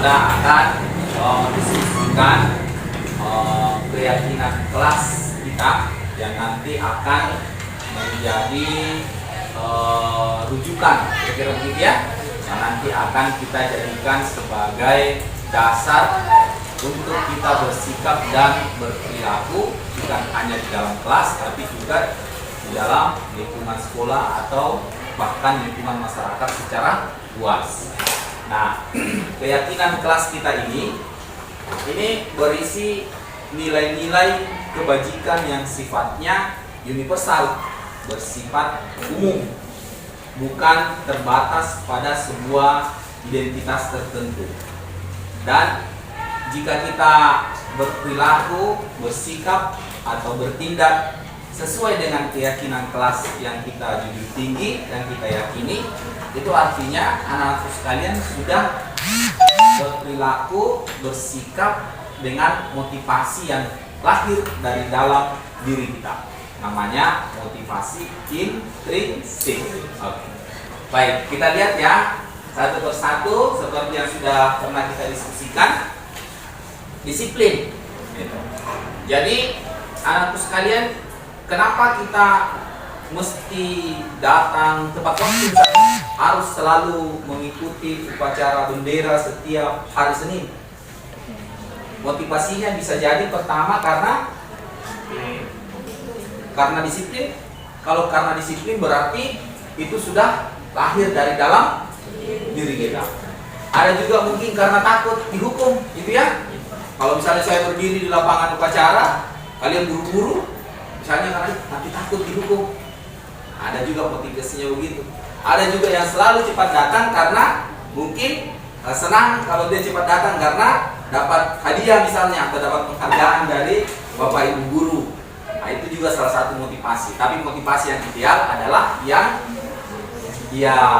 kita akan mendiskusikan keyakinan kelas kita yang nanti akan menjadi rujukan, kira-kira begitu ya, yang nanti akan kita jadikan sebagai dasar untuk kita bersikap dan berperilaku bukan hanya di dalam kelas tapi juga di dalam lingkungan sekolah atau bahkan lingkungan masyarakat secara luas. Nah, keyakinan kelas kita ini berisi nilai-nilai kebajikan yang sifatnya universal, bersifat umum, bukan terbatas pada sebuah identitas tertentu. Dan jika kita berperilaku, bersikap, atau bertindak sesuai dengan keyakinan kelas yang kita junjung tinggi dan kita yakini, itu artinya anak-anakku sekalian sudah berperilaku, bersikap dengan motivasi yang lahir dari dalam diri kita. Namanya motivasi intrinsik. Oke. Baik, kita lihat ya satu persatu seperti yang sudah pernah kita diskusikan. Disiplin. Jadi anakku sekalian, kenapa kita mesti datang tepat waktu? Harus selalu mengikuti upacara bendera setiap hari Senin. Motivasinya bisa jadi pertama karena disiplin. Kalau karena disiplin berarti itu sudah lahir dari dalam diri kita. Ada juga mungkin karena takut dihukum, gitu ya. Kalau misalnya saya berdiri di lapangan upacara, kalian buru-buru, misalnya karena nanti takut dihukum. Ada juga motivasinya begitu. Ada juga yang selalu cepat datang karena mungkin senang kalau dia cepat datang karena dapat hadiah misalnya atau dapat penghargaan dari bapak ibu guru. Nah, itu juga salah satu motivasi. Tapi motivasi yang ideal adalah yang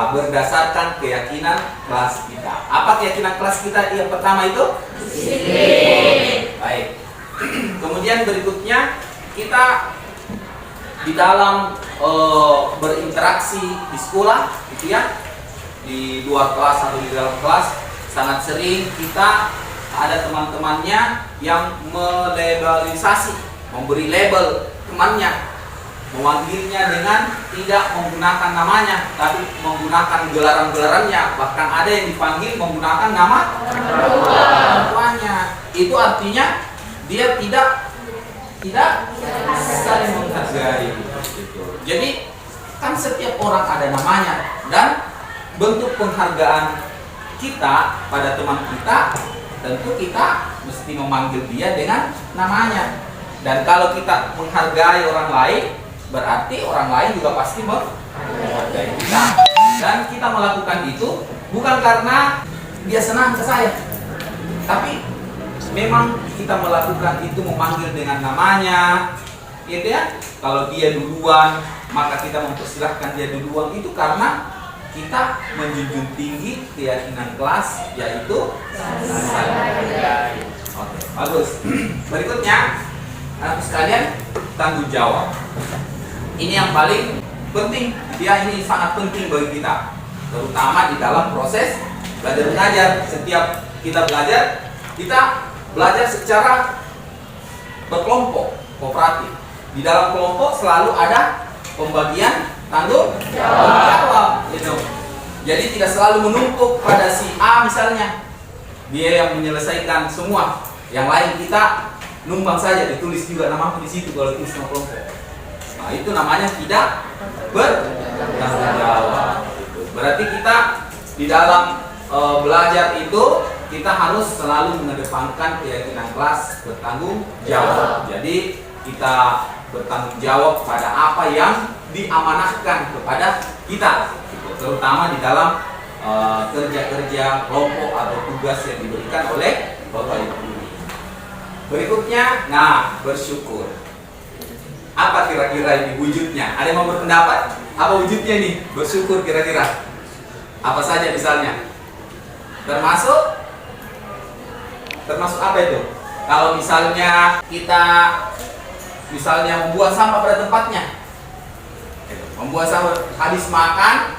berdasarkan keyakinan kelas kita. Apa keyakinan kelas kita yang pertama itu? Disiplin. Baik. Kemudian berikutnya kita di dalam berinteraksi di sekolah, gitu ya, di luar kelas atau di dalam kelas, sangat sering kita ada teman-temannya yang melabelisasi, memberi label temannya, memanggilnya dengan tidak menggunakan namanya, tapi menggunakan gelaran-gelarannya. Bahkan ada yang dipanggil menggunakan nama orang tuanya. Itu artinya dia tidak saling menghargai. Jadi kan setiap orang ada namanya, dan bentuk penghargaan kita pada teman kita tentu kita mesti memanggil dia dengan namanya. Dan kalau kita menghargai orang lain, berarti orang lain juga pasti menghargai kita. Dan kita melakukan itu bukan karena dia senang ke saya, tapi memang kita melakukan itu memanggil dengan namanya, gitu ya. Kalau dia duluan, maka kita mempersilahkan dia duluan. Itu karena kita menjunjung tinggi keyakinan kelas, yaitu saling. Oke, bagus. Berikutnya, anak sekalian, tanggung jawab. Ini yang paling penting. Ini sangat penting bagi kita, terutama di dalam proses belajar mengajar. Setiap kita belajar secara berkelompok, kooperatif. Di dalam kelompok selalu ada pembagian tanggung jawab, gitu. Jadi tidak selalu menumpuk pada si A misalnya, dia yang menyelesaikan semua, yang lain kita numpang saja, ditulis juga namaku di situ kalau itu semua kelompok. Nah, itu namanya tidak bertanggung jawab. Berarti kita di dalam belajar itu kita harus selalu mengedepankan keyakinan kelas bertanggung jawab. Jadi kita bertanggung jawab pada apa yang diamanahkan kepada kita, terutama di dalam kerja-kerja kelompok atau tugas yang diberikan oleh Bapak Ibu guru. Berikutnya, bersyukur. Apa kira-kira ini wujudnya? Ada yang mau berpendapat? Apa wujudnya nih bersyukur kira-kira? Apa saja misalnya? Termasuk apa itu? Kalau misalnya kita membuang sampah pada tempatnya, membuang sampah habis makan,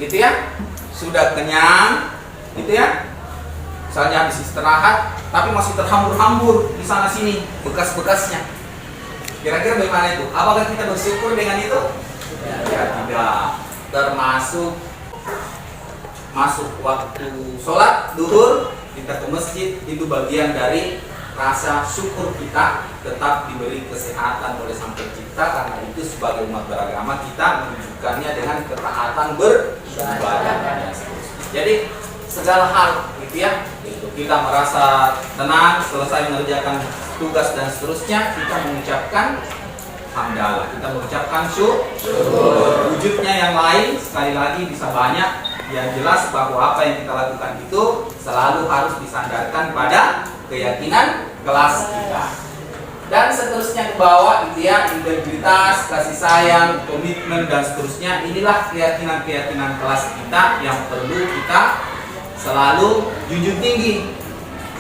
gitu ya, sudah kenyang, gitu ya, misalnya habis istirahat, tapi masih terhambur-hambur di sana sini bekas-bekasnya. Kira-kira bagaimana itu? Apakah kita bersyukur dengan itu? Ya tidak. Termasuk masuk waktu sholat duhur, kita ke masjid, itu bagian dari rasa syukur kita tetap diberi kesehatan oleh Sang Pencipta, karena itu sebagai umat beragama kita menunjukkannya dengan ketaatan beribadah. Jadi segala hal gitu ya, kita merasa tenang selesai mengerjakan tugas dan seterusnya, kita mengucapkan hamdalah, kita mengucapkan syukur. Wujudnya yang lain sekali lagi bisa banyak. Yang jelas bahwa apa yang kita lakukan itu selalu harus disandarkan pada keyakinan kelas kita. Dan seterusnya ke bawah itu ya, integritas, kasih sayang, komitmen dan seterusnya. Inilah keyakinan-keyakinan kelas kita yang perlu kita selalu junjung tinggi,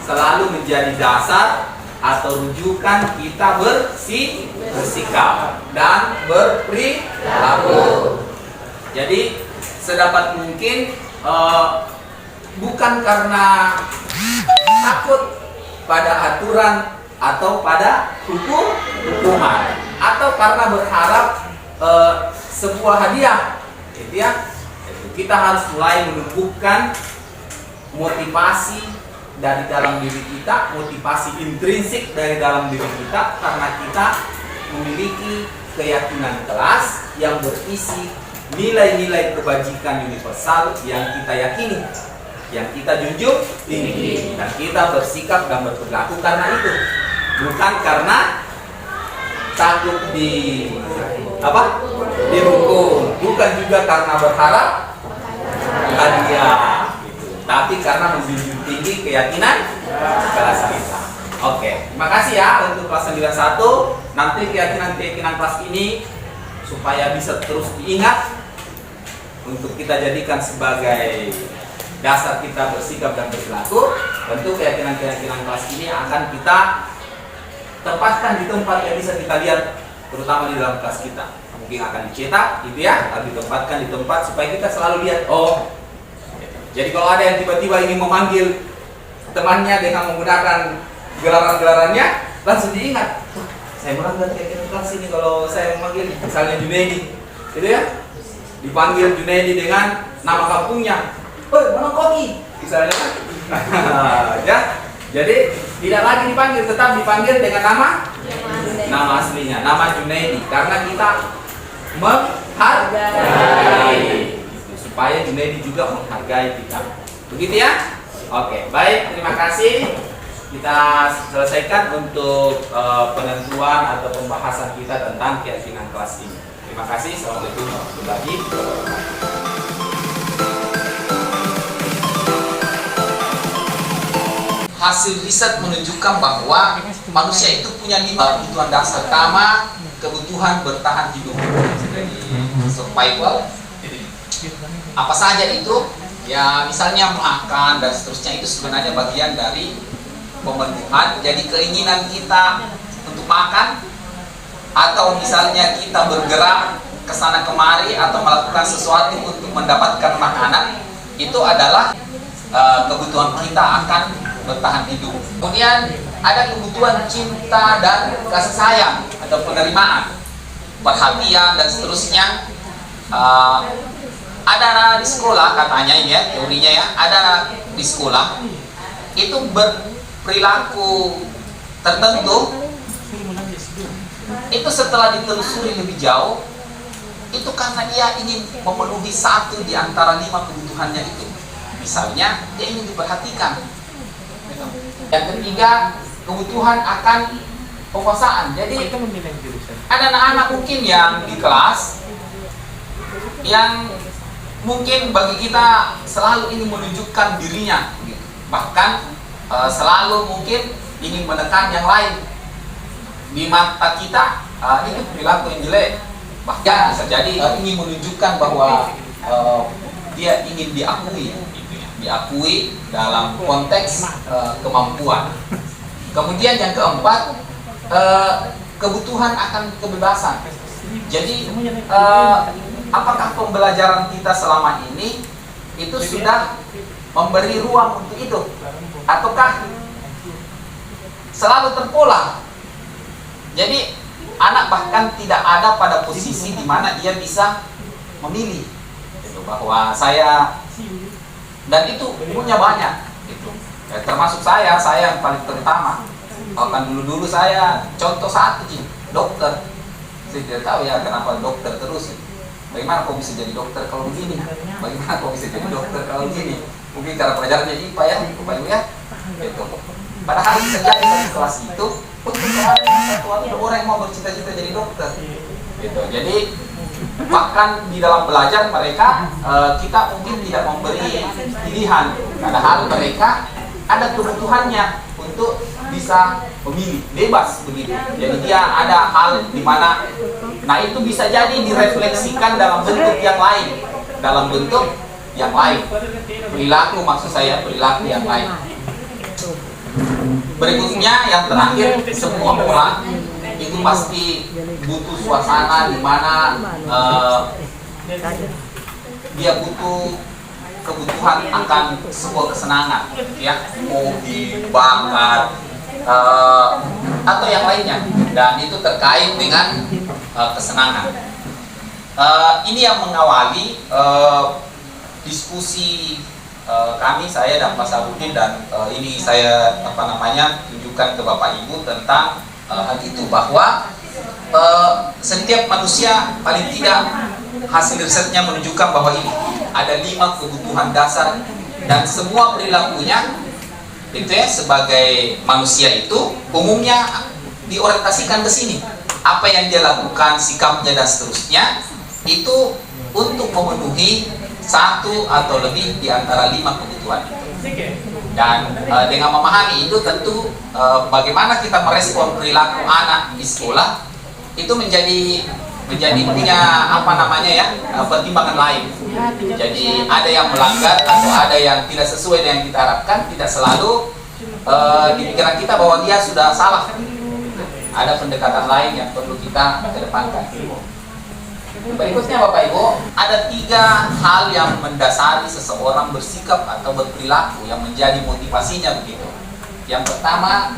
selalu menjadi dasar atau rujukan kita bersikap dan berperilaku. Jadi sedapat mungkin bukan karena takut pada aturan atau pada hukuman, atau karena berharap sebuah hadiah, gitu ya. Kita harus mulai menumbuhkan motivasi dari dalam diri kita, motivasi intrinsik dari dalam diri kita, karena kita memiliki keyakinan kelas yang berisi nilai-nilai kebajikan universal yang kita yakini, yang kita junjung tinggi, dan kita bersikap dan berperilaku karena itu, bukan karena takut dihukum, bukan juga karena berharap hadiah, tapi karena menjunjung tinggi keyakinan kelas kita. Oke, terima kasih ya untuk kelas 91. Nanti keyakinan kelas ini supaya bisa terus diingat, untuk kita jadikan sebagai dasar kita bersikap dan berperilaku. Tentu keyakinan-keyakinan kelas ini akan kita tempatkan di tempat yang bisa kita lihat, terutama di dalam kelas kita. Mungkin akan dicetak gitu ya, akan ditempatkan di tempat supaya kita selalu lihat, oh, jadi kalau ada yang tiba-tiba ingin memanggil temannya dengan menggunakan gelaran-gelarannya, langsung diingat, saya melanggar keyakinan kelas ini kalau saya memanggil misalnya Junaidi, gitu ya. Dipanggil Junaidi dengan nama kampungnya, mana koki, misalnya. Ya, jadi tidak lagi dipanggil, tetap dipanggil dengan nama aslinya, nama Junaidi, karena kita menghargai, supaya Junaidi juga menghargai kita. Begitu ya? Oke, baik, terima kasih. Kita selesaikan untuk penentuan atau pembahasan kita tentang keyakinan kelas ini. Terima kasih. Assalamualaikum warahmatullahi wabarakatuh. Hasil riset menunjukkan bahwa manusia itu punya 5 kebutuhan dasar. Pertama, kebutuhan bertahan hidup, survival. Apa saja itu? Ya, misalnya makan dan seterusnya, itu sebenarnya bagian dari pemenuhan. Jadi keinginan kita untuk makan, atau misalnya kita bergerak ke sana kemari atau melakukan sesuatu untuk mendapatkan makanan, itu adalah kebutuhan kita akan bertahan hidup. Kemudian ada kebutuhan cinta dan kasih sayang atau penerimaan, perhatian dan seterusnya. Ada anak di sekolah, katanya ya, teorinya ya, ada anak di sekolah itu berperilaku tertentu, itu setelah ditelusuri lebih jauh, itu karena dia ingin memenuhi satu di antara 5 kebutuhannya itu. Misalnya, dia ingin diperhatikan. Yang ketiga, kebutuhan akan kekuasaan. Jadi, ada anak-anak mungkin yang di kelas, yang mungkin bagi kita selalu ingin menunjukkan dirinya, bahkan selalu mungkin ingin menekan yang lain. Di mata kita ini perilaku yang jelek, bahkan bisa jadi ingin menunjukkan bahwa dia ingin diakui, diakui dalam konteks kemampuan. Kemudian yang keempat, kebutuhan akan kebebasan. Jadi apakah pembelajaran kita selama ini itu sudah memberi ruang untuk itu, ataukah selalu terpola. Jadi anak bahkan tidak ada pada posisi di mana dia bisa memilih gitu, bahwa saya, dan itu punya banyak gitu. Termasuk saya yang paling terutama. Bahkan dulu saya contoh satu sih, dokter. Saya tidak tahu ya kenapa dokter terus. Bagaimana kok bisa jadi dokter kalau begini? Bagaimana kok bisa jadi dokter kalau begini? Mungkin karena pelajarannya IPA ya, ya. Gitu. Padahal sejak dari kelas itu untuk ada orang yang mau bercita-cita jadi dokter. Gitu. Jadi bahkan di dalam belajar mereka kita mungkin tidak memberi pilihan, padahal mereka ada kebutuhannya untuk bisa memilih bebas begitu. Jadi dia ada hal di mana, nah itu bisa jadi direfleksikan dalam bentuk yang lain, perilaku, maksud saya perilaku yang lain. Berikutnya yang terakhir, semua orang itu pasti butuh suasana di mana dia butuh kebutuhan akan sebuah kesenangan, ya, hobi, bakat, atau yang lainnya, dan itu terkait dengan kesenangan. Ini yang mengawali diskusi kami, saya dan Pak Sabudin, dan ini saya tunjukkan ke Bapak Ibu tentang hal itu, bahwa setiap manusia paling tidak hasil risetnya menunjukkan bahwa ini ada 5 kebutuhan dasar, dan semua perilakunya itu ya sebagai manusia itu umumnya diorientasikan ke sini. Apa yang dia lakukan, sikapnya dan seterusnya itu untuk memenuhi satu atau lebih di antara 5 kebutuhan itu. Dan dengan memahami itu tentu bagaimana kita merespon perilaku anak di sekolah itu menjadi punya pertimbangan lain. Jadi ada yang melanggar atau ada yang tidak sesuai dengan yang kita harapkan, tidak selalu di pikiran kita bahwa dia sudah salah. Ada pendekatan lain yang perlu kita kedepankan. Berikutnya Bapak Ibu, ada 3 hal yang mendasari seseorang bersikap atau berperilaku yang menjadi motivasinya begitu. Yang pertama,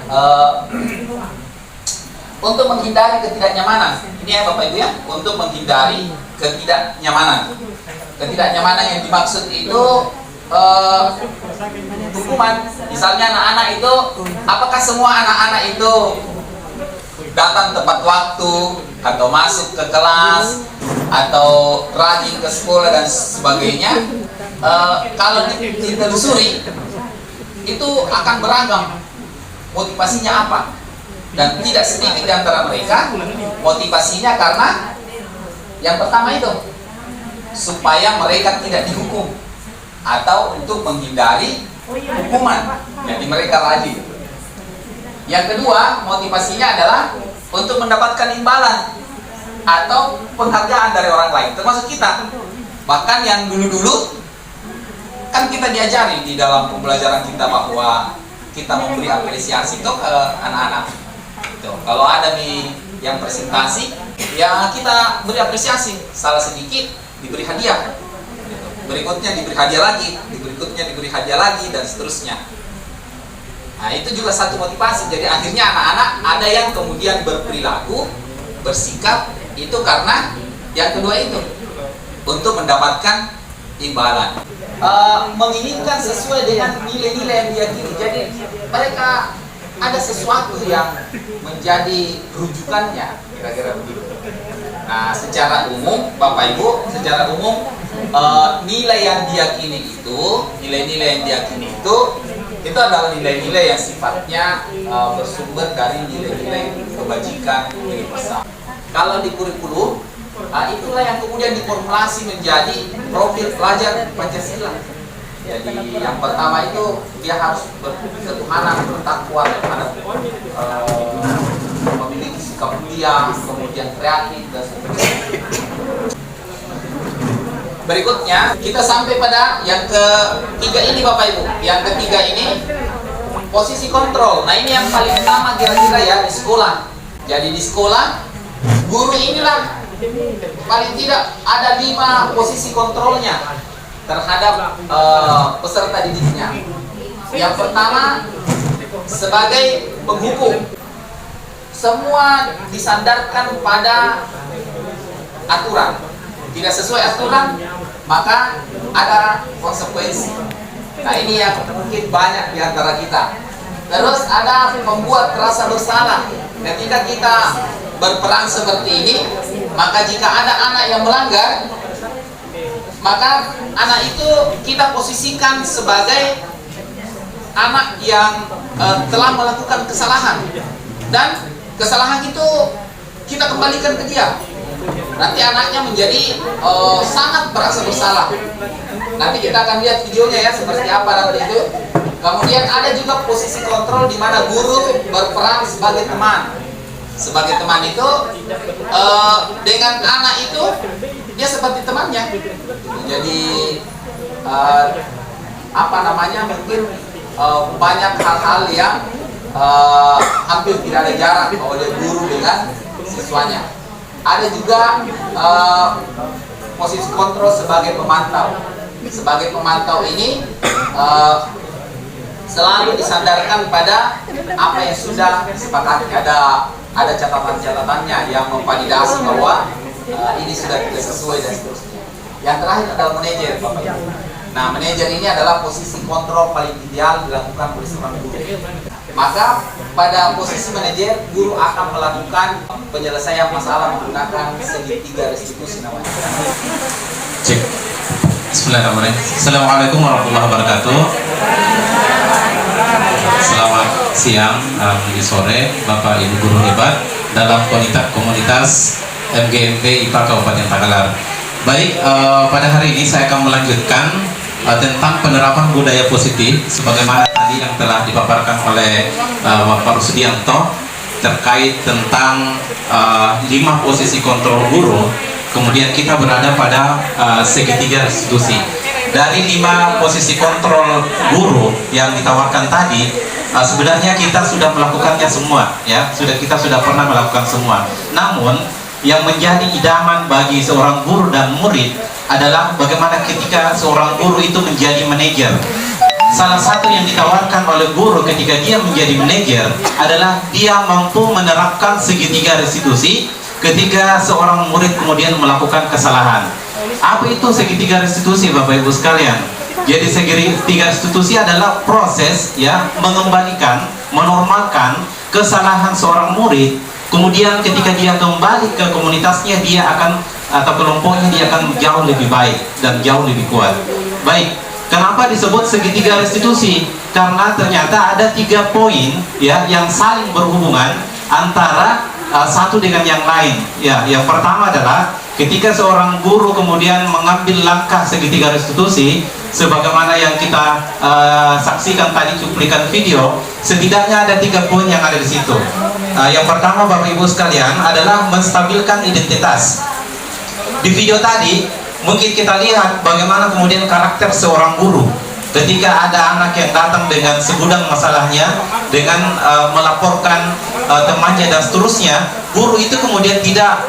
untuk menghindari ketidaknyamanan. Ini ya Bapak Ibu ya, untuk menghindari ketidaknyamanan. Ketidaknyamanan yang dimaksud itu hukuman. Misalnya anak-anak itu, apakah semua anak-anak itu datang tepat waktu, atau masuk ke kelas, atau rajin ke sekolah dan sebagainya? Kalau ditelusuri itu akan beragam motivasinya apa, dan tidak sedikit di antara mereka motivasinya karena yang pertama itu supaya mereka tidak dihukum atau untuk menghindari hukuman, jadi mereka rajin. Yang kedua, motivasinya adalah untuk mendapatkan imbalan atau penghargaan dari orang lain, termasuk kita. Bahkan yang dulu-dulu kan kita diajari di dalam pembelajaran kita bahwa kita memberi apresiasi itu ke anak-anak. Kalau ada nih yang presentasi, ya kita beri apresiasi, salah sedikit diberi hadiah, berikutnya diberi hadiah lagi, berikutnya diberi hadiah lagi, dan seterusnya. Nah itu juga satu motivasi. Jadi akhirnya anak-anak ada yang kemudian berperilaku, bersikap itu karena yang kedua itu, untuk mendapatkan imbalan, menginginkan sesuai dengan nilai-nilai yang diyakini. Jadi mereka ada sesuatu yang menjadi rujukannya, kira-kira begitu. Nah, secara umum, Bapak Ibu, nilai yang diyakini itu, itu adalah nilai-nilai yang sifatnya bersumber dari nilai-nilai kebajikan, nilai besar. Kalau di kurikulum, itulah yang kemudian diformulasi menjadi profil pelajar Pancasila. Jadi yang pertama itu dia harus berketuhanan, bertakwa terhadap memiliki sikap mulia, kemudian kreatif dan seterusnya. Berikutnya kita sampai pada yang ketiga ini Bapak Ibu. Yang ketiga ini posisi kontrol. Nah ini yang paling utama kira-kira ya di sekolah. Jadi di sekolah guru inilah paling tidak ada 5 posisi kontrolnya terhadap peserta didiknya. Yang pertama, sebagai penghukum. Semua disandarkan pada aturan. Tidak sesuai aturan, maka ada konsekuensi. Nah, ini yang mungkin banyak di antara kita. Terus ada membuat rasa bersalah. Ketika kita berperang seperti ini, maka jika ada anak yang melanggar, maka anak itu kita posisikan sebagai anak yang telah melakukan kesalahan, dan kesalahan itu kita kembalikan ke dia. Nanti anaknya menjadi sangat merasa bersalah. Nanti kita akan lihat videonya ya, seperti apa nanti itu. Kemudian ada juga posisi kontrol di mana guru berperan sebagai teman. Sebagai teman itu dengan anak itu dia seperti temannya. Jadi mungkin banyak hal-hal yang hampir tidak ada jarak oleh guru dengan siswanya. Ada juga posisi kontrol sebagai pemantau. Sebagai pemantau ini selalu disandarkan pada apa yang sudah disepakati. Ada catatan-catatannya yang memvalidasi bahwa ini sudah tidak sesuai dan seterusnya. Yang terakhir adalah manajer, Bapak Ibu. Nah, manajer ini adalah posisi kontrol paling ideal dilakukan oleh seorang guru. Maka pada posisi manajer, guru akan melakukan penyelesaian masalah menggunakan segitiga restitusi namanya. Cek. Bismillahirrahmanirrahim. Assalamualaikum warahmatullahi wabarakatuh. Selamat siang, sore, Bapak Ibu guru hebat dalam komunitas MGMP IPA Kabupaten Takalar. Baik, pada hari ini saya akan melanjutkan tentang penerapan budaya positif sebagaimana tadi yang telah dipaparkan oleh Bapak Rusdianto terkait tentang 5 posisi kontrol guru. Kemudian kita berada pada segitiga restitusi. Dari 5 posisi kontrol guru yang ditawarkan tadi, sebenarnya kita sudah melakukannya semua, ya. Kita sudah pernah melakukan semua. Namun yang menjadi idaman bagi seorang guru dan murid adalah bagaimana ketika seorang guru itu menjadi manajer. Salah satu yang ditawarkan oleh guru ketika dia menjadi manajer adalah dia mampu menerapkan segitiga restitusi ketika seorang murid kemudian melakukan kesalahan. Apa itu segitiga restitusi, Bapak Ibu sekalian? Jadi segitiga restitusi adalah proses ya mengembalikan, menormalkan kesalahan seorang murid. Kemudian ketika dia kembali ke komunitasnya, dia akan atau kelompoknya dia akan jauh lebih baik dan jauh lebih kuat. Baik, kenapa disebut segitiga restitusi? Karena ternyata ada 3 poin ya yang saling berhubungan antara satu dengan yang lain. Ya, yang pertama adalah ketika seorang guru kemudian mengambil langkah segitiga restitusi, sebagaimana yang kita saksikan tadi cuplikan video, setidaknya ada 3 poin yang ada di situ. Yang pertama, Bapak Ibu sekalian, adalah menstabilkan identitas. Di video tadi mungkin kita lihat bagaimana kemudian karakter seorang guru. Ketika ada anak yang datang dengan segudang masalahnya, dengan melaporkan temannya dan seterusnya, guru itu kemudian tidak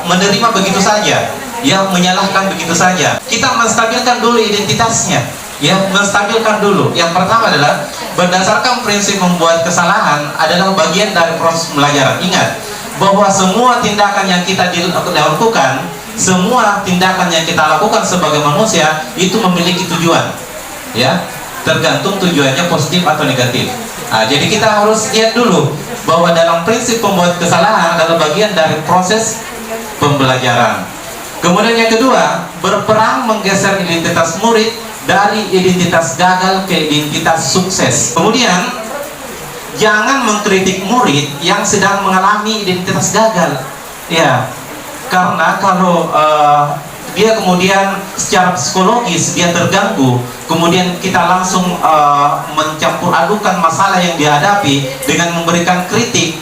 menerima begitu saja, ya, menyalahkan begitu saja. Kita menstabilkan dulu identitasnya, ya, menstabilkan dulu. Yang pertama adalah berdasarkan prinsip membuat kesalahan adalah bagian dari proses pembelajaran. Ingat bahwa semua tindakan yang kita lakukan, semua tindakan yang kita lakukan sebagai manusia itu memiliki tujuan, ya, tergantung tujuannya positif atau negatif. Jadi kita harus lihat dulu bahwa dalam prinsip pembuat kesalahan adalah bagian dari proses pembelajaran. Kemudian yang kedua, berperang menggeser identitas murid dari identitas gagal ke identitas sukses. Kemudian jangan mengkritik murid yang sedang mengalami identitas gagal, ya, karena kalau dia kemudian secara psikologis dia terganggu, kemudian kita langsung mencampur adukan masalah yang dihadapi dengan memberikan kritik,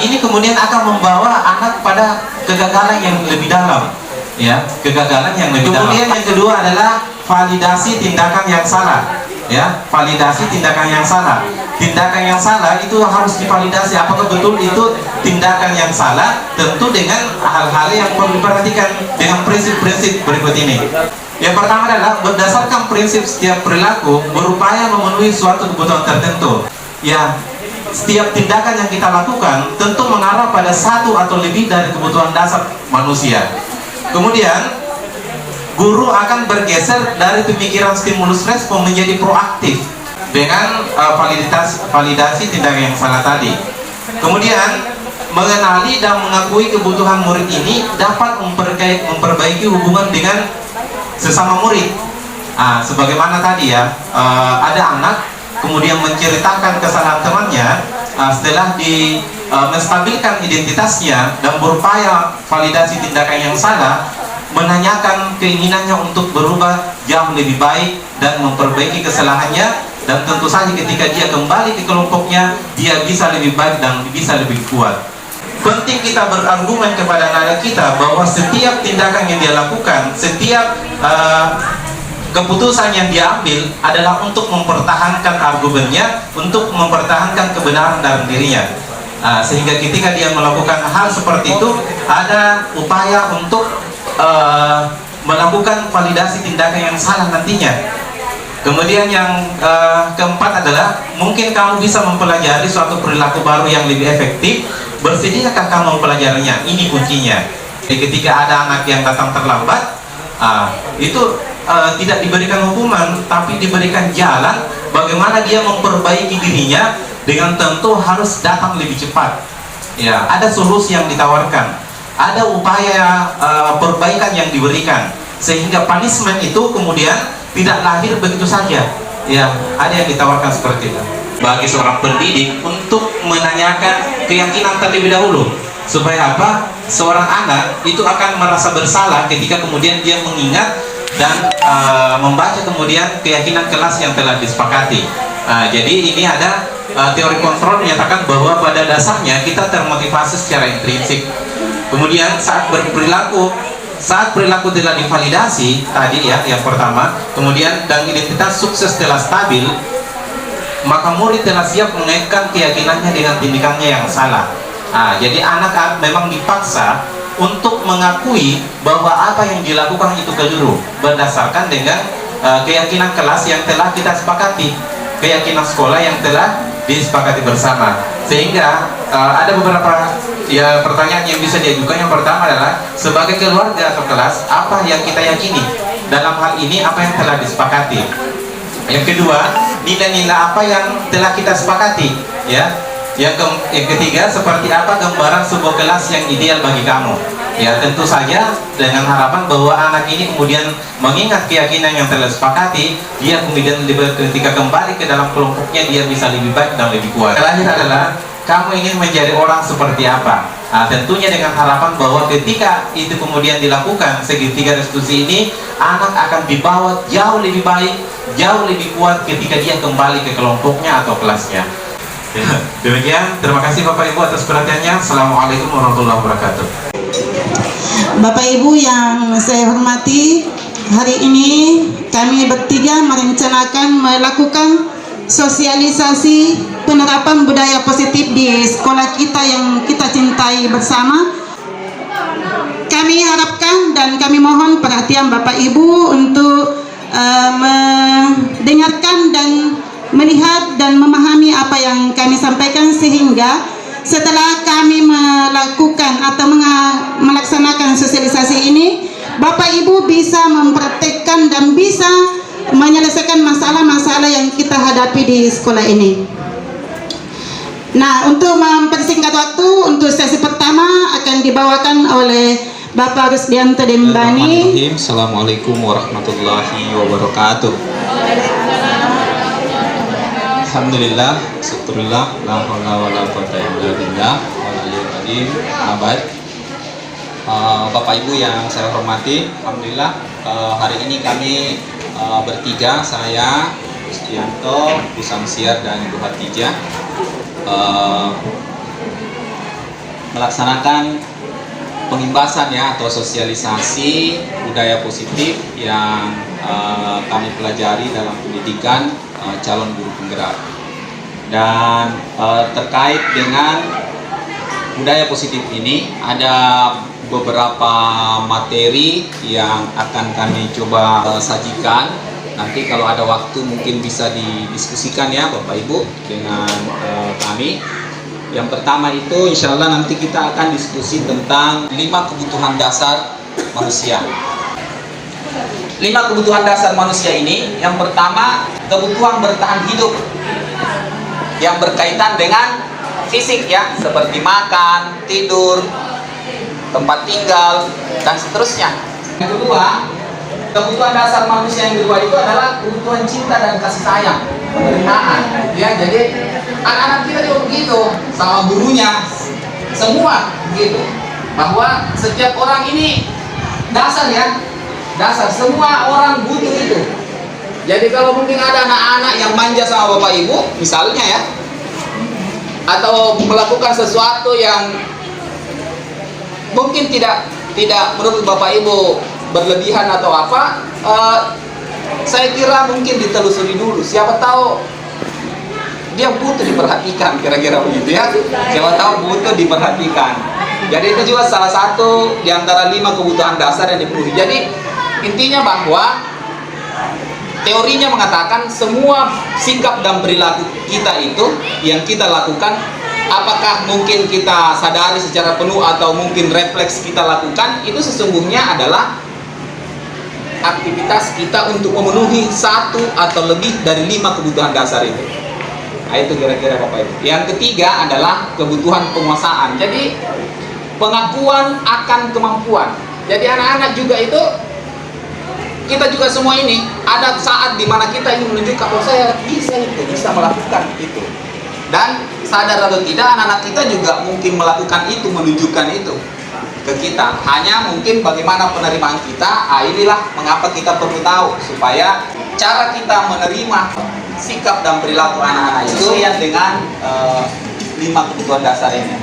ini kemudian akan membawa anak pada kegagalan yang lebih dalam, ya, kegagalan yang lebih dalam. Kemudian yang kedua adalah validasi tindakan yang salah, ya, validasi tindakan yang salah. Tindakan yang salah itu harus divalidasi apakah betul itu tindakan yang salah, tentu dengan hal-hal yang perlu diperhatikan dengan prinsip-prinsip berikut ini. Yang pertama adalah berdasarkan prinsip setiap perilaku berupaya memenuhi suatu kebutuhan tertentu. Ya, setiap tindakan yang kita lakukan tentu mengarah pada satu atau lebih dari kebutuhan dasar manusia. Kemudian, guru akan bergeser dari pemikiran stimulus respon menjadi proaktif dengan validasi tindakan yang salah tadi. Kemudian, mengenali dan mengakui kebutuhan murid ini dapat memperbaiki hubungan dengan sesama murid. Sebagaimana tadi ya, ada anak kemudian menceritakan kesalahan temannya, setelah menstabilkan identitasnya dan berupaya validasi tindakan yang salah, menanyakan keinginannya untuk berubah jauh lebih baik dan memperbaiki kesalahannya, dan tentu saja ketika dia kembali ke kelompoknya, dia bisa lebih baik dan bisa lebih kuat. Penting kita berargumen kepada anak kita bahwa setiap tindakan yang dia lakukan, setiap keputusan yang dia ambil adalah untuk mempertahankan argumennya, untuk mempertahankan kebenaran dalam dirinya. Sehingga ketika dia melakukan hal seperti itu, ada upaya untuk melakukan validasi tindakan yang salah nantinya. Kemudian yang keempat adalah mungkin kamu bisa mempelajari suatu perilaku baru yang lebih efektif. Bersediakah kamu mempelajarinya? Ini kuncinya. Jadi ketika ada anak yang datang terlambat, itu tidak diberikan hukuman, tapi diberikan jalan bagaimana dia memperbaiki dirinya, dengan tentu harus datang lebih cepat. Ya, ada solusi yang ditawarkan, ada upaya perbaikan yang diberikan, sehingga punishment itu kemudian tidak lahir begitu saja. Ya, ada yang ditawarkan seperti itu. Bagi seorang pendidik untuk menanyakan keyakinan terlebih dahulu, supaya apa? Seorang anak itu akan merasa bersalah ketika kemudian dia mengingat dan membaca kemudian keyakinan kelas yang telah disepakati. Jadi ini ada teori kontrol menyatakan bahwa pada dasarnya kita termotivasi secara intrinsik. Kemudian saat perilaku telah divalidasi tadi ya, yang pertama, kemudian dan identitas sukses telah stabil, maka murid telah siap mengaitkan keyakinannya dengan tindakannya yang salah. Jadi anak memang dipaksa untuk mengakui bahwa apa yang dilakukan itu keliru berdasarkan dengan keyakinan kelas yang telah kita sepakati, keyakinan sekolah yang telah disepakati bersama. Sehingga ada beberapa pertanyaan yang bisa diajukan. Yang pertama adalah, sebagai keluarga atau kelas, apa yang kita yakini dalam hal ini, apa yang telah disepakati. Yang kedua, nilai-nilai apa yang telah kita sepakati, ya. Yang ketiga, seperti apa gambaran sebuah kelas yang ideal bagi kamu. Ya, tentu saja dengan harapan bahwa anak ini kemudian mengingat keyakinan yang telah disepakati, dia kemudian ketika kembali ke dalam kelompoknya, dia bisa lebih baik dan lebih kuat. Terakhir adalah, kamu ingin menjadi orang seperti apa? Tentunya dengan harapan bahwa ketika itu kemudian dilakukan segitiga restitusi ini, anak akan dibawa jauh lebih baik, jauh lebih kuat ketika dia kembali ke kelompoknya atau kelasnya. Demikian, terima kasih Bapak Ibu atas perhatiannya. Assalamualaikum warahmatullahi wabarakatuh. Bapak Ibu yang saya hormati, hari ini kami bertiga merencanakan melakukan sosialisasi penerapan budaya positif di sekolah kita yang kita cintai bersama. Kami harapkan dan kami mohon perhatian Bapak Ibu untuk mendengarkan dan melihat dan memahami apa yang kami sampaikan, sehingga setelah kami melakukan atau melaksanakan sosialisasi ini, Bapak Ibu bisa mempraktekkan dan bisa menyelesaikan masalah-masalah yang kita hadapi di sekolah ini. Nah, untuk mempersingkat waktu, untuk sesi pertama akan dibawakan oleh Bapak Rusdianto Dembani. Assalamualaikum warahmatullahi wabarakatuh. Alhamdulillah, syukurillah, la haula wala quwwata illa billah, abad. Bapak Ibu yang saya hormati, alhamdulillah hari ini kami bertiga, saya, Rusdianto, Bu Samsiar dan Ibu Hatijah, melaksanakan pengimbasan ya atau sosialisasi budaya positif yang kami pelajari dalam pendidikan calon guru penggerak. Dan terkait dengan budaya positif ini ada beberapa materi yang akan kami coba sajikan. Nanti kalau ada waktu mungkin bisa didiskusikan ya Bapak Ibu dengan kami. Yang pertama itu insya Allah nanti kita akan diskusi tentang 5 kebutuhan dasar manusia. 5 kebutuhan dasar manusia ini, yang pertama kebutuhan bertahan hidup yang berkaitan dengan fisik ya, seperti makan, tidur, tempat tinggal, dan seterusnya. Yang kedua, kebutuhan dasar manusia yang kedua itu adalah kebutuhan cinta dan kasih sayang, pemberitaan ya. Jadi anak-anak kita juga begitu, sama gurunya, semua begitu, bahwa setiap orang ini dasar ya, dasar, semua orang butuh itu. Jadi kalau mungkin ada anak-anak yang manja sama bapak ibu misalnya ya, atau melakukan sesuatu yang mungkin tidak menurut bapak ibu berlebihan atau apa, saya kira mungkin ditelusuri dulu, siapa tahu dia butuh diperhatikan, kira-kira begitu ya, siapa tahu butuh diperhatikan. Jadi itu juga salah satu di antara 5 kebutuhan dasar yang dipenuhi. Jadi intinya bahwa teorinya mengatakan semua sikap dan perilaku kita itu yang kita lakukan, apakah mungkin kita sadari secara penuh atau mungkin refleks kita lakukan, itu sesungguhnya adalah aktivitas kita untuk memenuhi 1 atau lebih dari 5 kebutuhan dasar itu. Nah, itu kira-kira Bapak Ibu. Yang ketiga adalah kebutuhan penguasaan. Jadi pengakuan akan kemampuan. Jadi anak-anak juga itu, kita juga semua ini ada saat dimana kita ingin menunjukkan bahwa saya bisa melakukan itu. Dan sadar atau tidak, anak-anak kita juga mungkin melakukan itu, menunjukkan itu ke kita. Hanya mungkin bagaimana penerimaan kita. Inilah mengapa kita perlu tahu, supaya cara kita menerima sikap dan perilaku anak-anak itu yang dengan 5 kebutuhan dasar ini.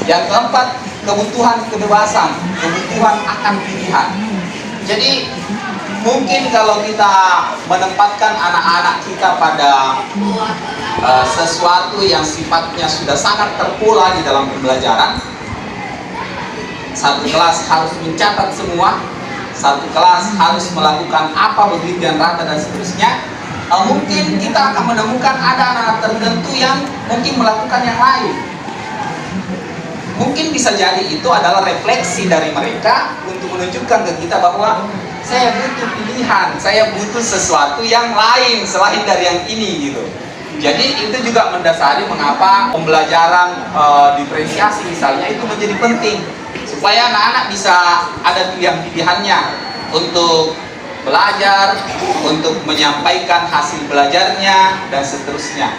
Yang keempat, kebutuhan kebebasan, kebutuhan akan pilihan. Jadi mungkin kalau kita menempatkan anak-anak kita pada sesuatu yang sifatnya sudah sangat terpola di dalam pembelajaran, satu kelas harus mencatat semua, satu kelas harus melakukan apa begitu yang rata dan seterusnya, mungkin kita akan menemukan ada anak-anak tertentu yang mungkin melakukan yang lain. Mungkin bisa jadi itu adalah refleksi dari mereka untuk menunjukkan ke kita bahwa saya butuh pilihan, saya butuh sesuatu yang lain selain dari yang ini gitu. Jadi itu juga mendasari mengapa pembelajaran diferensiasi misalnya itu menjadi penting, supaya anak-anak bisa ada pilihan-pilihannya untuk belajar, untuk menyampaikan hasil belajarnya dan seterusnya.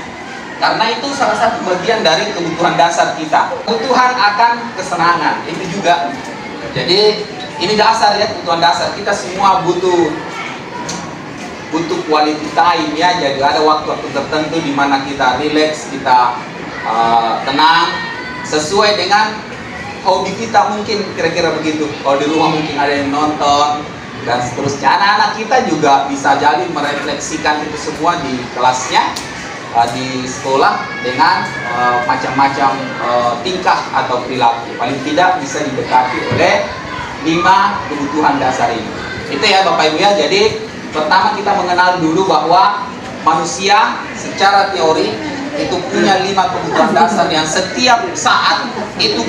Karena itu salah satu bagian dari kebutuhan dasar kita. Kebutuhan akan kesenangan itu juga. Jadi ini dasar ya, kebutuhan dasar. Kita semua butuh quality time ya. Jadi ada waktu-waktu tertentu di mana kita relax, kita tenang sesuai dengan hobi kita, mungkin kira-kira begitu. Kalau di rumah mungkin ada yang nonton dan seterusnya. Anak-anak kita juga bisa jadi merefleksikan itu semua di kelasnya, di sekolah dengan macam-macam tingkah atau perilaku. Paling tidak bisa didekati oleh 5 kebutuhan dasar ini. Itu ya Bapak Ibu ya. Jadi pertama kita mengenal dulu bahwa manusia secara teori itu punya 5 kebutuhan dasar yang setiap saat itu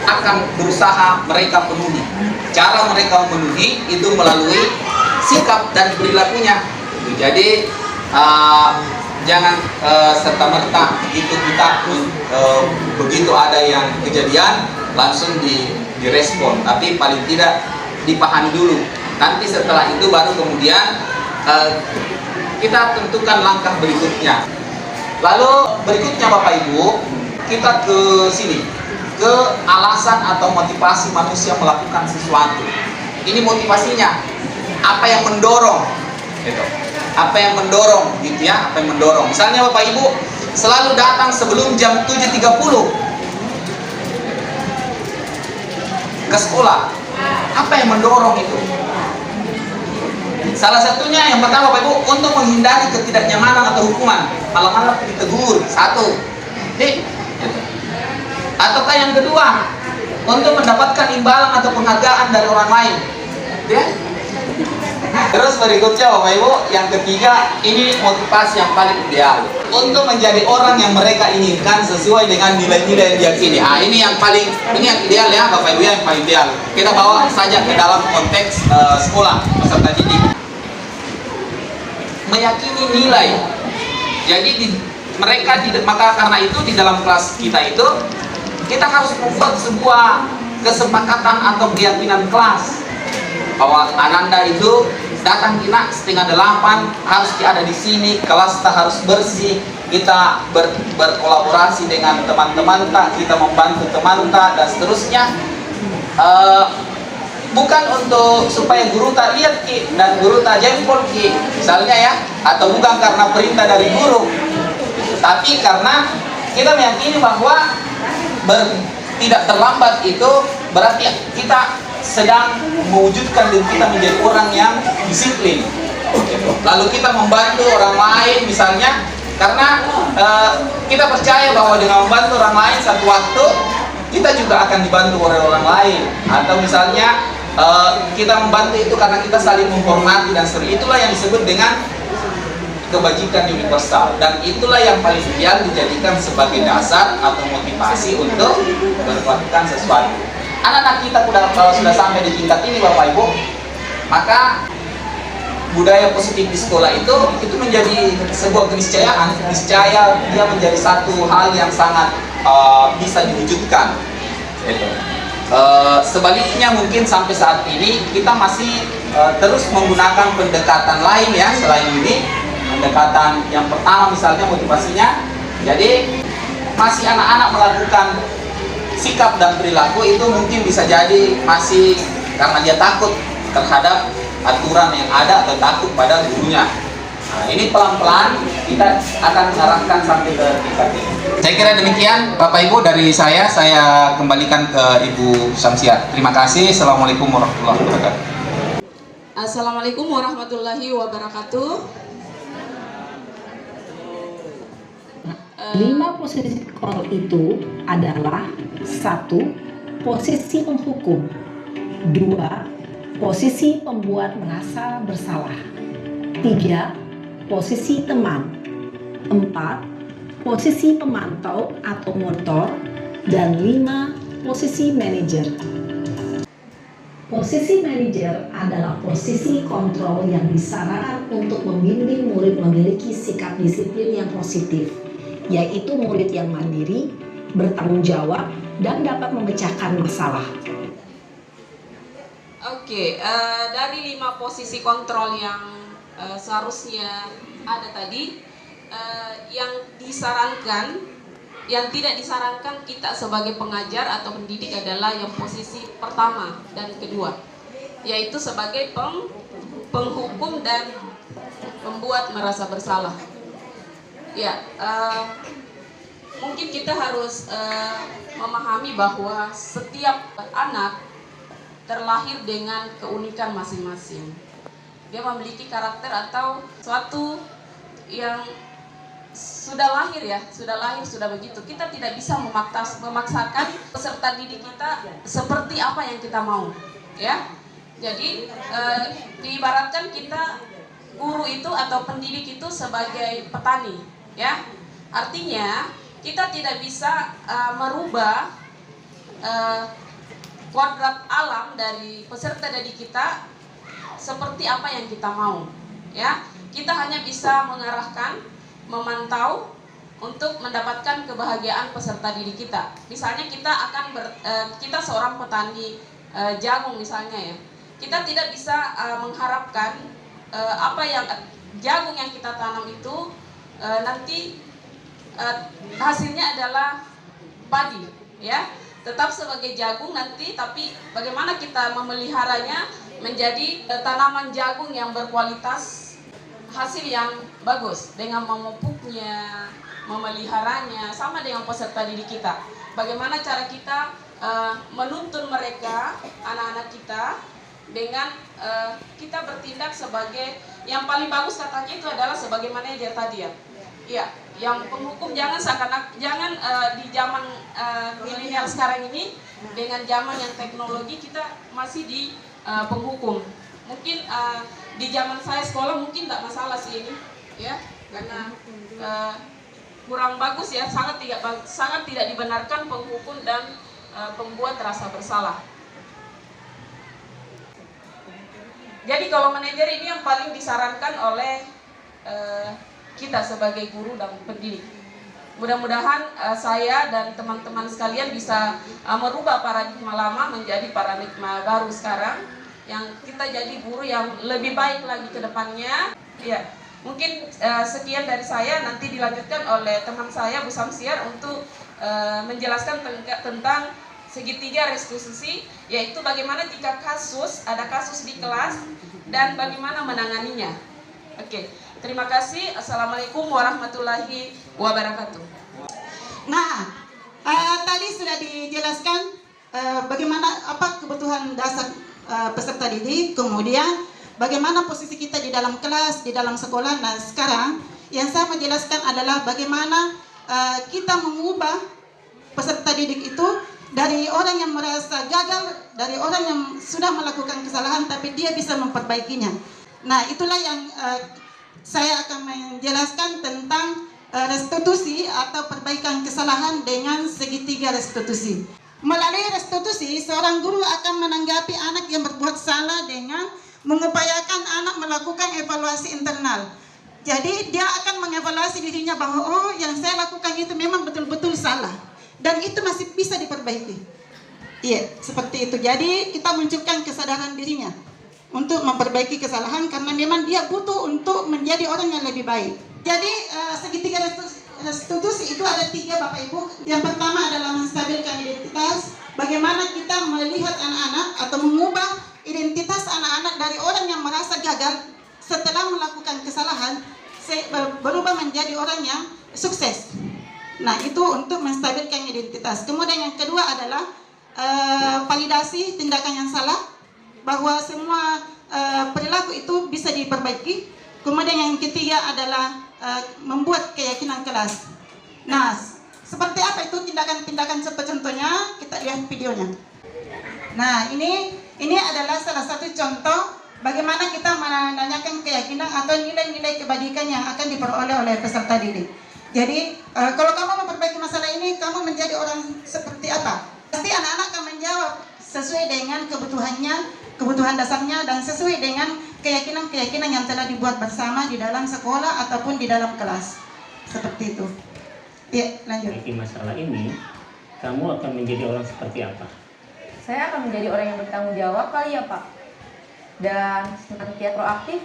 akan berusaha mereka penuhi. Cara mereka memenuhi itu melalui sikap dan perilakunya. Jadi jangan serta-merta itu kita begitu ada yang kejadian langsung direspon, tapi paling tidak dipahami dulu. Nanti setelah itu baru kemudian kita tentukan langkah berikutnya. Lalu berikutnya Bapak Ibu, kita ke sini, ke alasan atau motivasi manusia melakukan sesuatu. Ini motivasinya, apa yang mendorong gitu. Apa yang mendorong gitu ya, apa yang mendorong. Misalnya Bapak Ibu selalu datang sebelum jam 7.30 ke sekolah. Apa yang mendorong itu? Salah satunya yang pertama Bapak Ibu, untuk menghindari ketidaknyamanan atau hukuman. Malam-malam ditegur, 1. Ataukah yang kedua, untuk mendapatkan imbalan atau penghargaan dari orang lain? Ya. Terus berikutnya Bapak Ibu, yang ketiga, ini motivasi yang paling ideal untuk menjadi orang yang mereka inginkan sesuai dengan nilai-nilai yang diyakini. Ini yang yang ideal ya Bapak Ibu, yang paling ideal. Kita bawa saja ke dalam konteks sekolah peserta didik. Meyakini nilai. Jadi maka karena itu di dalam kelas kita itu kita harus membuat sebuah kesepakatan atau keyakinan kelas bahwa Ananda itu datang kena 7:30 harus ada di sini, kelas tak harus bersih, kita berkolaborasi dengan teman-teman tak, kita membantu teman tak, dan seterusnya. Bukan untuk supaya guru tak lihat ki dan guru tak jempol ki misalnya ya, atau bukan karena perintah dari guru, tapi karena kita meyakini bahwa tidak terlambat itu berarti kita sedang mewujudkan diri kita menjadi orang yang disiplin. Lalu kita membantu orang lain misalnya, karena kita percaya bahwa dengan membantu orang lain satu waktu kita juga akan dibantu oleh orang lain. Atau misalnya kita membantu itu karena kita saling menghormati dan seterusnya. Itulah yang disebut dengan kebajikan universal, dan itulah yang paling ideal dijadikan sebagai dasar atau motivasi untuk melakukan sesuatu. Anak-anak kita kalau sudah sampai di tingkat ini Bapak Ibu, maka budaya positif di sekolah itu menjadi sebuah keniscayaan. Niscaya dia menjadi satu hal yang sangat bisa diwujudkan. Sebaliknya mungkin sampai saat ini kita masih terus menggunakan pendekatan lain ya selain ini. Pendekatan yang pertama misalnya motivasinya, jadi masih anak-anak melakukan sikap dan perilaku itu mungkin bisa jadi masih karena dia takut terhadap aturan yang ada atau takut pada gurunya. Nah, ini pelan-pelan kita akan mengarahkan sampai ke tingkat ini. Saya kira demikian Bapak Ibu dari saya kembalikan ke Ibu Samsiah. Terima kasih. Assalamualaikum warahmatullahi wabarakatuh. Assalamualaikum warahmatullahi wabarakatuh. 5 posisi kontrol itu adalah 1. Posisi penghukum, 2. Posisi pembuat merasa bersalah, 3. Posisi teman, 4. Posisi pemantau atau motor, dan 5. Posisi manajer. Posisi manajer adalah posisi kontrol yang disarankan untuk membimbing murid memiliki sikap disiplin yang positif, yaitu murid yang mandiri, bertanggung jawab, dan dapat memecahkan masalah. Oke, dari 5 posisi kontrol yang seharusnya ada tadi, yang disarankan, yang tidak disarankan kita sebagai pengajar atau pendidik adalah yang posisi pertama dan kedua, yaitu sebagai penghukum dan membuat merasa bersalah. Ya, mungkin kita harus memahami bahwa setiap anak terlahir dengan keunikan masing-masing. Dia memiliki karakter atau suatu yang sudah lahir sudah begitu. Kita tidak bisa memaksakan peserta didik kita seperti apa yang kita mau, ya. Jadi diibaratkan kita guru itu atau pendidik itu sebagai petani, ya. Artinya kita tidak bisa merubah kodrat alam dari peserta didik kita seperti apa yang kita mau, ya. Kita hanya bisa mengarahkan, memantau untuk mendapatkan kebahagiaan peserta didik kita. Misalnya kita seorang petani jagung misalnya ya, kita tidak bisa mengharapkan apa yang jagung yang kita tanam itu nanti hasilnya adalah padi, ya. Tetap sebagai jagung nanti, tapi bagaimana kita memeliharanya menjadi tanaman jagung yang berkualitas, hasil yang bagus dengan memupuknya, memeliharanya, sama dengan peserta didik kita. Bagaimana cara kita menuntun mereka, anak-anak kita, dengan kita bertindak sebagai yang paling bagus katanya itu adalah sebagai manajer tadi ya. Iya, yang penghukum jangan di zaman milenial sekarang ini dengan zaman yang teknologi kita masih di penghukum. Mungkin di zaman saya sekolah mungkin tidak masalah sih ini, ya, karena kurang bagus ya, sangat tidak dibenarkan penghukum dan pembuat rasa bersalah. Jadi kalau manajer ini yang paling disarankan oleh kita sebagai guru dan pendidik. Mudah-mudahan saya dan teman-teman sekalian bisa merubah paradigma lama menjadi paradigma baru sekarang, yang kita jadi guru yang lebih baik lagi ke depannya. Ya, mungkin sekian dari saya, nanti dilanjutkan oleh teman saya Bu Samsiar untuk menjelaskan tentang segitiga restitusi, yaitu bagaimana jika ada kasus di kelas dan bagaimana menanganinya. Oke, terima kasih. Assalamualaikum warahmatullahi wabarakatuh. Nah, tadi sudah dijelaskan bagaimana apa kebutuhan dasar peserta didik, kemudian bagaimana posisi kita di dalam kelas, di dalam sekolah. Nah, sekarang yang saya menjelaskan adalah bagaimana kita mengubah peserta didik itu dari orang yang merasa gagal, dari orang yang sudah melakukan kesalahan tapi dia bisa memperbaikinya. Nah, itulah yang saya akan menjelaskan tentang restitusi atau perbaikan kesalahan dengan segitiga restitusi. Melalui restitusi, seorang guru akan menanggapi anak yang berbuat salah dengan mengupayakan anak melakukan evaluasi internal. Jadi dia akan mengevaluasi dirinya bahwa oh, yang saya lakukan itu memang betul-betul salah dan itu masih bisa diperbaiki. Iya, seperti itu. Jadi kita munculkan kesadaran dirinya untuk memperbaiki kesalahan karena memang dia butuh untuk menjadi orang yang lebih baik. Jadi segitiga restitusi itu ada 3, Bapak Ibu. Yang pertama adalah menstabilkan identitas. Bagaimana kita melihat anak-anak atau mengubah identitas anak-anak dari orang yang merasa gagal setelah melakukan kesalahan berubah menjadi orang yang sukses. Nah, itu untuk menstabilkan identitas. Kemudian yang kedua adalah validasi tindakan yang salah, bahwa semua perilaku itu bisa diperbaiki. Kemudian yang ketiga adalah membuat keyakinan kelas. Nah, seperti apa itu tindakan-tindakan contohnya? Kita lihat videonya. Nah, ini adalah salah satu contoh bagaimana kita menanyakan keyakinan atau nilai-nilai kebajikan yang akan diperoleh oleh peserta didik. Jadi, kalau kamu memperbaiki masalah ini, kamu menjadi orang seperti apa? Pasti anak-anak akan menjawab sesuai dengan kebutuhan dasarnya dan sesuai dengan keyakinan-keyakinan yang telah dibuat bersama di dalam sekolah ataupun di dalam kelas. Seperti itu. Ya, lanjut. Di masalah ini, kamu akan menjadi orang seperti apa? Saya akan menjadi orang yang bertanggung jawab kali ya, Pak. Dan senantiasa proaktif.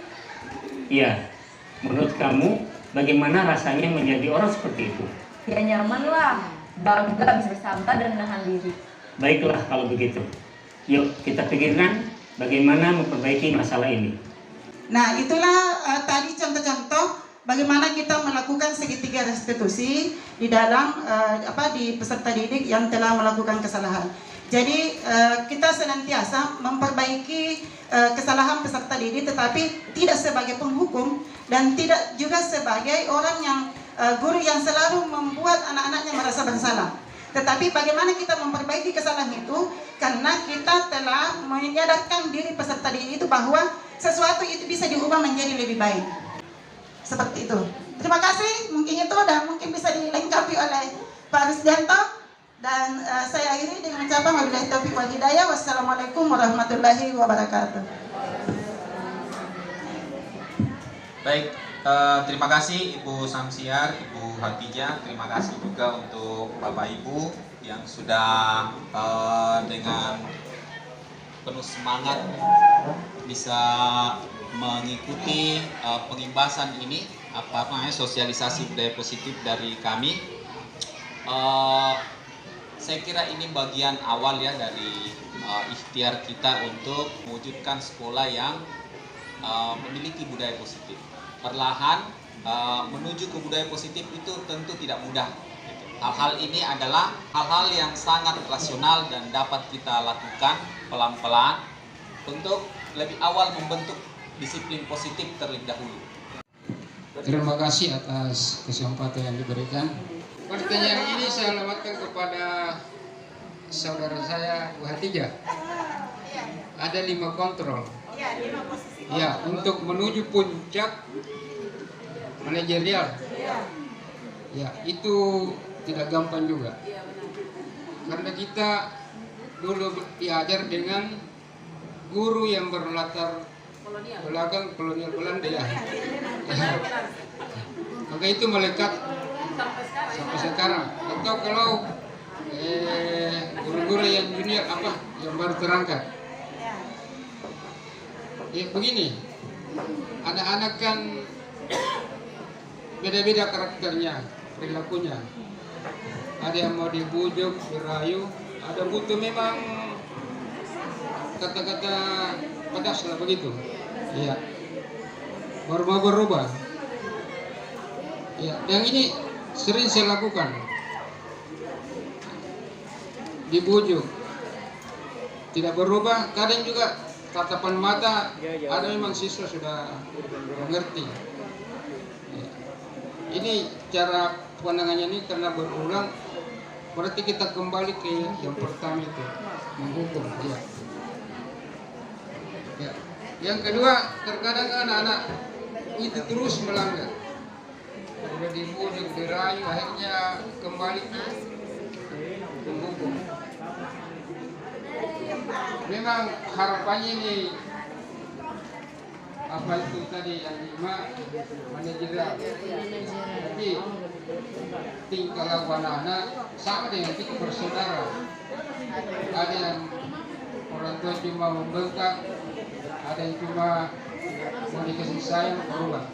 Iya. Menurut kamu, bagaimana rasanya menjadi orang seperti itu? Ya nyaman lah. Bangga bisa bersahabat dan menahan diri. Baiklah kalau begitu. Yuk kita pikirkan bagaimana memperbaiki masalah ini. Nah, itulah tadi contoh-contoh bagaimana kita melakukan segitiga restitusi di dalam di peserta didik yang telah melakukan kesalahan. Jadi kita senantiasa memperbaiki kesalahan peserta didik, tetapi tidak sebagai penghukum dan tidak juga sebagai orang yang guru yang selalu membuat anak-anaknya merasa bersalah. Tetapi bagaimana kita memperbaiki kesalahan itu, karena kita telah menyadarkan diri peserta didik itu bahwa sesuatu itu bisa diubah menjadi lebih baik. Seperti itu. Terima kasih, mungkin itu dan mungkin bisa dilengkapi oleh Pak Rusdianto. Dan saya akhiri dengan ucapan wabillahi taufiq wal hidayah. Wassalamualaikum warahmatullahi wabarakatuh. Baik, terima kasih Ibu Samsiar, Ibu Hatijah. Terima kasih juga untuk Bapak Ibu yang sudah dengan penuh semangat bisa mengikuti pengimbasan ini, sosialisasi budaya positif dari kami. Saya kira ini bagian awal ya dari ikhtiar kita untuk mewujudkan sekolah yang memiliki budaya positif. Perlahan menuju ke budaya positif itu tentu tidak mudah. Hal-hal ini adalah hal-hal yang sangat rasional dan dapat kita lakukan pelan-pelan untuk lebih awal membentuk disiplin positif terlebih dahulu. Terima kasih atas kesempatan yang diberikan. Pertanyaan ini saya alamatkan kepada saudara saya Bu Hatijah. Ada 5 kontrol. Ya, untuk menuju puncak manajerial. Ya, itu tidak gampang juga. Karena kita dulu diajar dengan guru yang berlatar belakang kolonial Belanda ya. Maka itu melekat sampai sekarang. Atau kalau guru-guru yang junior yang baru terangkat. Ya begini, anak-anak kan beda-beda karakternya, perilakunya. Ada yang mau dibujuk, dirayu, ada butuh memang kata-kata pedas lah begitu. Iya. Baru mau berubah. Ya, yang ini sering saya lakukan. Dibujuk. Tidak berubah, kadang juga tatapan mata ada memang siswa sudah mengerti. Ya. Ini cara pandangannya ini karena berulang, berarti kita kembali ke yang pertama itu, menghukum. Ya. Ya. Yang kedua, terkadang anak-anak itu terus melanggar. Sudah dibujuk, dirayu, akhirnya kembali ke menghukum. Memang harapannya ini apa itu tadi yang 5 manajerial. Jadi tingkah laku anak-anak sama dengan kita bersaudara. Ada yang orang tua cuma membengkak, ada yang cuma mau dikasih sayang, berubah.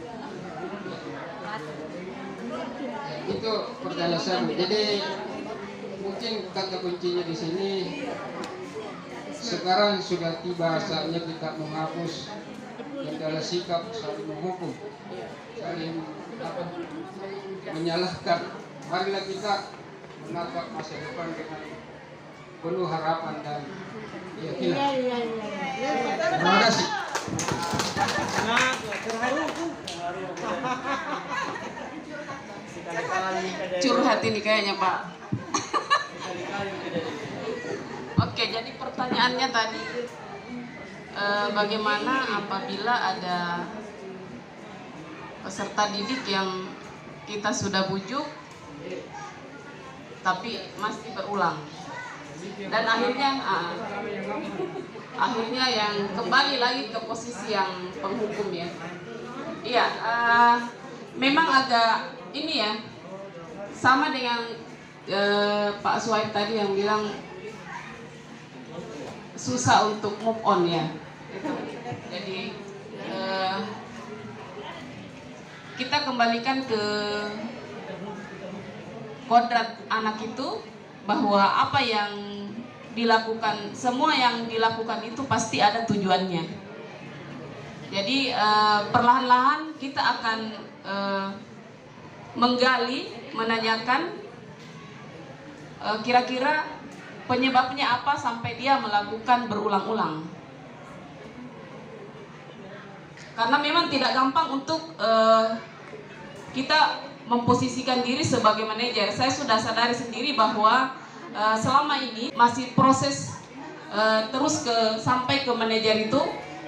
Ya, itu pertanyaan saya. Jadi mungkin kata kuncinya di sini. Sekarang sudah tiba saatnya kita menghapus yang adalah sikap saling menghukum, saling menyalahkan. Marilah kita menatap masa depan dengan penuh harapan dan keyakinan. Terima kasih. Curhat ini kayaknya Pak. Oke, jadi pertanyaannya tadi bagaimana apabila ada peserta didik yang kita sudah bujuk tapi masih berulang dan akhirnya yang kembali lagi ke posisi yang penghukum ya. Iya, memang agak ini ya, sama dengan Pak Suhaib tadi yang bilang susah untuk move on ya. Jadi kita kembalikan ke kodrat anak itu, bahwa apa yang dilakukan, semua yang dilakukan itu pasti ada tujuannya. Jadi perlahan-lahan kita akan menggali, menanyakan kira-kira penyebabnya apa sampai dia melakukan berulang-ulang. Karena memang tidak gampang untuk kita memposisikan diri sebagai manajer. Saya sudah sadari sendiri bahwa selama ini masih proses terus sampai ke manajer itu,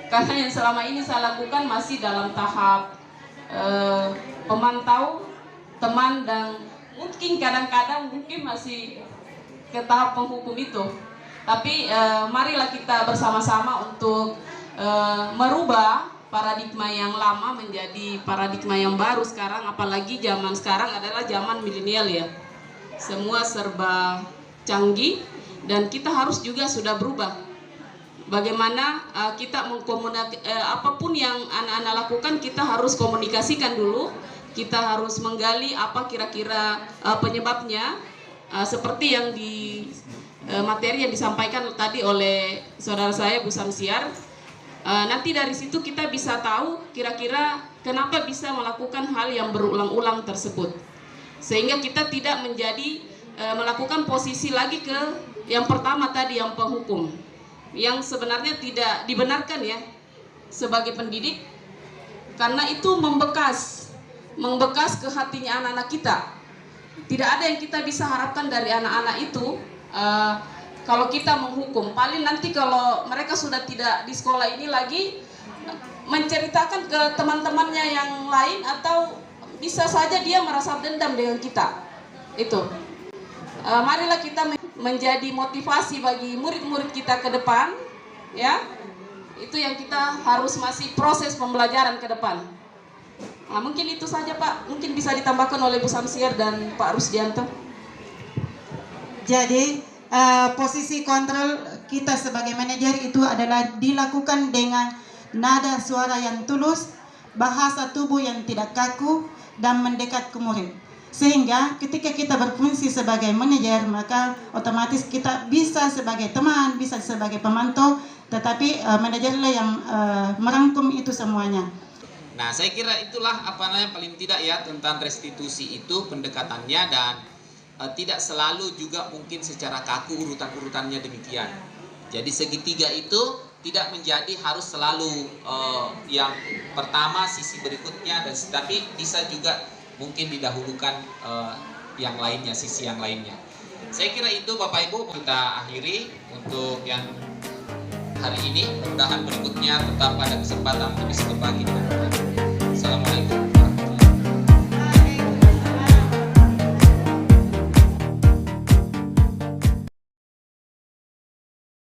karena yang selama ini saya lakukan masih dalam tahap pemantau teman, dan mungkin kadang-kadang masih ke tahap penghukum itu. Tapi marilah kita bersama-sama untuk merubah paradigma yang lama menjadi paradigma yang baru sekarang. Apalagi zaman sekarang adalah zaman milenial ya, semua serba canggih, dan kita harus juga sudah berubah. Bagaimana kita apapun yang anak-anak lakukan, kita harus komunikasikan dulu, kita harus menggali apa kira-kira penyebabnya. Seperti yang di materi yang disampaikan tadi oleh saudara saya Bu Samsiar, nanti dari situ kita bisa tahu kira-kira kenapa bisa melakukan hal yang berulang-ulang tersebut, sehingga kita tidak menjadi melakukan posisi lagi ke yang pertama tadi, yang penghukum, yang sebenarnya tidak dibenarkan ya sebagai pendidik, karena itu membekas membekas ke hatinya anak-anak kita. Tidak ada yang kita bisa harapkan dari anak-anak itu kalau kita menghukum. Paling nanti kalau mereka sudah tidak di sekolah ini lagi, menceritakan ke teman-temannya yang lain, atau bisa saja dia merasa dendam dengan kita. Itu. Marilah kita menjadi motivasi bagi murid-murid kita ke depan, ya. Itu yang kita harus masih proses pembelajaran ke depan. Nah, mungkin itu saja Pak. Mungkin bisa ditambahkan oleh Bu Samsier dan Pak Rusdianto. Jadi posisi kontrol kita sebagai manajer itu adalah dilakukan dengan nada suara yang tulus, bahasa tubuh yang tidak kaku, dan mendekat ke murid. Sehingga ketika kita berfungsi sebagai manajer, maka otomatis kita bisa sebagai teman, bisa sebagai pemantau, tetapi manajerlah yang merangkum itu semuanya. Nah, saya kira itulah apa namanya paling tidak ya tentang restitusi itu pendekatannya, dan tidak selalu juga mungkin secara kaku urutan-urutannya demikian. Jadi segitiga itu tidak menjadi harus selalu yang pertama sisi berikutnya, dan tapi bisa juga mungkin didahulukan yang lainnya, sisi yang lainnya. Saya kira itu Bapak Ibu kita akhiri untuk yang hari ini. Mudah-mudahan berikutnya tetap pada kesempatan untuk bisa berbagi dengan Bapak Ibu. Assalamualaikum.